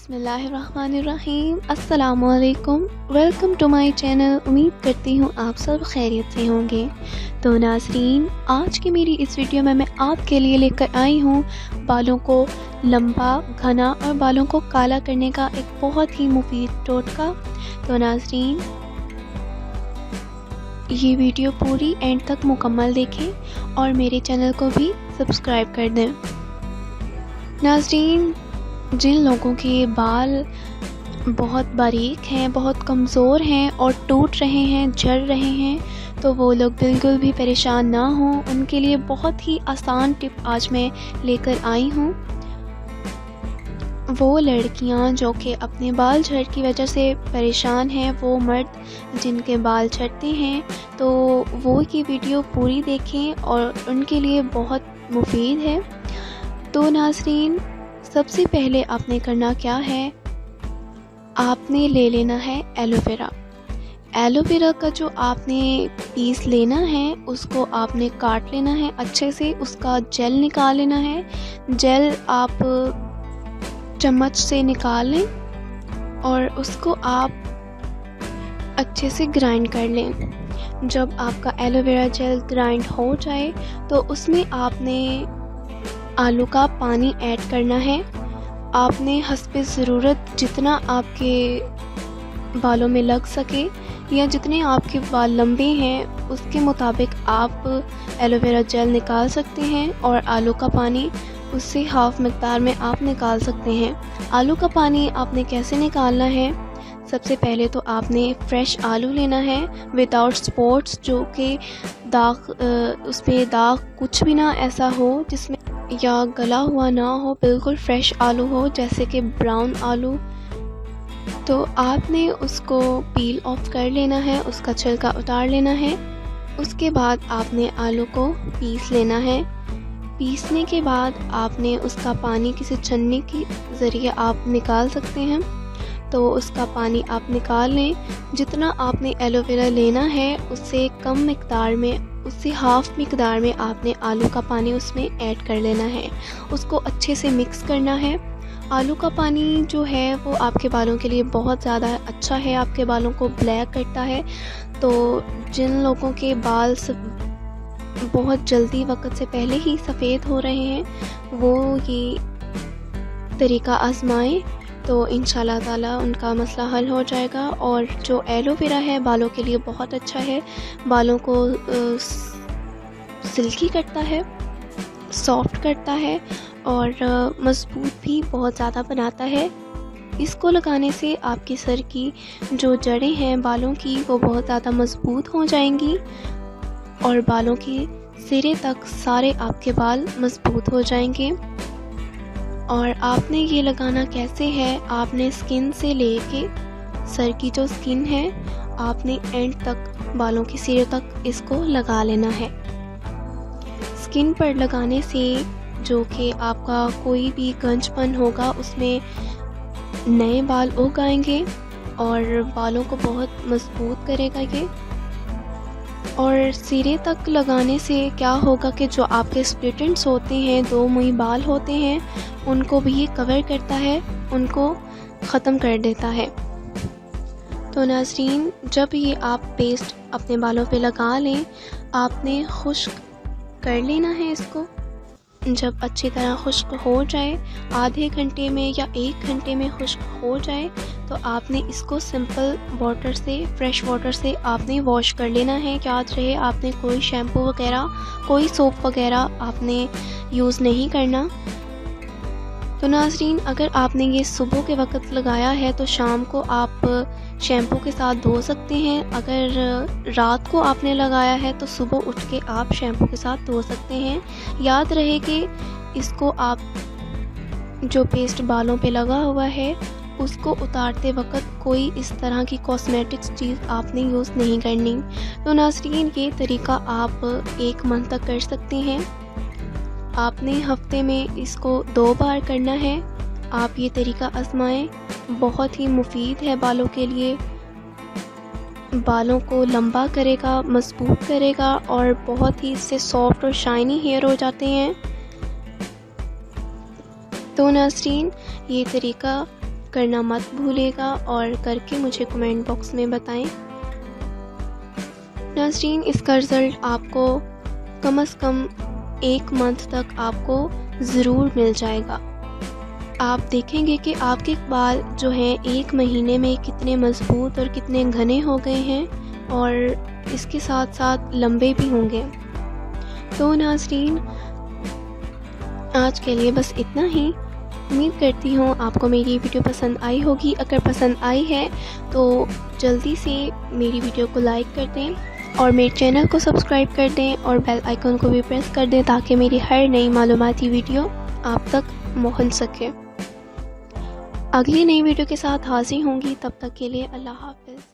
बिस्मिल्लाहिर्रहमानिर्रहीम। अस्सलामुअलैकुम। Welcome to my channel. उम्मीद करती हूँ आप सब खैरियत से होंगे। तो नाज़रीन, आज की मेरी इस वीडियो में मैं आपके लिए लेकर आई हूँ बालों को लंबा, घना और बालों को काला करने का एक बहुत ही मुफीद टोटका। तो नाज़रीन, ये वीडियो पूरी एंड तक मुकम्मल देखें और मेरे चैनल को भी सब्सक्राइब कर दें। नाज़रीन, जिन लोगों के बाल बहुत बारीक हैं, बहुत कमज़ोर हैं और टूट रहे हैं, झड़ रहे हैं, तो वो लोग बिल्कुल भी परेशान ना हों। उनके लिए बहुत ही आसान टिप आज मैं लेकर आई हूँ। वो लड़कियाँ जो कि अपने बाल झड़ की वजह से परेशान हैं, वो मर्द जिनके बाल झड़ते हैं, तो वो ये वीडियो पूरी देखें और उनके लिए बहुत मुफीद है। तो नाज़रीन, सबसे पहले आपने करना क्या है, आपने ले लेना है एलोवेरा। एलोवेरा का जो आपने पीस लेना है, उसको आपने काट लेना है अच्छे से, उसका जेल निकाल लेना है। जेल आप चम्मच से निकाल लें और उसको आप अच्छे से ग्राइंड कर लें। जब आपका एलोवेरा जेल ग्राइंड हो जाए तो उसमें आपने आलू का पानी ऐड करना है। आपने हस्बे ज़रूरत जितना आपके बालों में लग सके या जितने आपके बाल लंबे हैं उसके मुताबिक आप एलोवेरा जेल निकाल सकते हैं और आलू का पानी उससे हाफ़ मकदार में आप निकाल सकते हैं। आलू का पानी आपने कैसे निकालना है, सबसे पहले तो आपने फ़्रेश आलू लेना है विदाउट स्पॉट्स, जो कि दाग उसमें दाग कुछ भी ना ऐसा हो जिसमें या गला हुआ ना हो, बिल्कुल फ़्रेश आलू हो जैसे कि ब्राउन आलू। तो आपने उसको पील ऑफ कर लेना है, उसका छिलका उतार लेना है। उसके बाद आपने आलू को पीस लेना है। पीसने के बाद आपने उसका पानी किसी छन्नी के ज़रिए आप निकाल सकते हैं, तो उसका पानी आप निकाल लें। जितना आपने एलोवेरा लेना है उससे कम मकदार में, उससे हाफ़ मकदार में आपने आलू का पानी उसमें ऐड कर लेना है। उसको अच्छे से मिक्स करना है। आलू का पानी जो है वो आपके बालों के लिए बहुत ज़्यादा अच्छा है, आपके बालों को ब्लैक करता है। तो जिन लोगों के बाल बहुत जल्दी वक्त से पहले ही सफ़ेद हो रहे हैं, वो ये तरीका आजमाएं, तो इंशाल्लाह ताला उनका मसला हल हो जाएगा। और जो एलोवेरा है बालों के लिए बहुत अच्छा है, बालों को सिल्की करता है, सॉफ्ट करता है और मज़बूत भी बहुत ज़्यादा बनाता है। इसको लगाने से आपके सर की जो जड़ें हैं बालों की, वो बहुत ज़्यादा मज़बूत हो जाएंगी और बालों के सिरे तक सारे आपके बाल मज़बूत हो जाएंगे। और आपने ये लगाना कैसे है, आपने स्किन से लेके सर की जो स्किन है, आपने एंड तक बालों के सिरे तक इसको लगा लेना है। स्किन पर लगाने से जो कि आपका कोई भी गंजपन होगा उसमें नए बाल उग आएंगे और बालों को बहुत मजबूत करेगा ये। और सिरे तक लगाने से क्या होगा कि जो आपके स्प्लिट एंड्स होते हैं, दो मुई बाल होते हैं, उनको भी ये कवर करता है, उनको ख़त्म कर देता है। तो नाज़रीन, जब ये आप पेस्ट अपने बालों पे लगा लें, आपने खुश्क कर लेना है इसको। जब अच्छी तरह खुश्क हो जाए, आधे घंटे में या 1 घंटे में खुश्क हो जाए, तो आपने इसको सिंपल वाटर से, फ्रेश वाटर से आपने वॉश कर लेना है। याद रहे, आपने कोई शैम्पू वगैरह, कोई सोप वगैरह आपने यूज़ नहीं करना। तो नाज़रीन, अगर आपने ये सुबह के वक्त लगाया है तो शाम को आप शैम्पू के साथ धो सकते हैं। अगर रात को आपने लगाया है तो सुबह उठ के आप शैम्पू के साथ धो सकते हैं। याद रहे कि इसको आप जो पेस्ट बालों पे लगा हुआ है उसको उतारते वक्त कोई इस तरह की कॉस्मेटिक्स चीज़ आपने यूज़ नहीं करनी। तो नाज़रीन, ये तरीका आप 1 मंथ तक कर सकते हैं। आपने हफ्ते में इसको 2 बार करना है। आप ये तरीका आजमाएं, बहुत ही मुफीद है बालों के लिए। बालों को लंबा करेगा, मजबूत करेगा और बहुत ही इससे सॉफ्ट और शाइनी हेयर हो जाते हैं। तो नाज़रीन, ये तरीका करना मत भूलिएगा और करके मुझे कमेंट बॉक्स में बताएं। नाज़रीन, इसका रिज़ल्ट आपको कम से कम 1 मंथ तक आपको ज़रूर मिल जाएगा। आप देखेंगे कि आपके बाल जो हैं 1 महीने में कितने मज़बूत और कितने घने हो गए हैं और इसके साथ साथ लंबे भी होंगे। तो नाज़रीन, आज के लिए बस इतना ही। उम्मीद करती हूँ आपको मेरी वीडियो पसंद आई होगी। अगर पसंद आई है तो जल्दी से मेरी वीडियो को लाइक कर दें और मेरे चैनल को सब्सक्राइब कर दें और बेल आइकन को भी प्रेस कर दें ताकि मेरी हर नई मालूमाती वीडियो आप तक पहुँच सके। अगली नई वीडियो के साथ हाजिर होंगी, तब तक के लिए अल्लाह हाफ़िज़।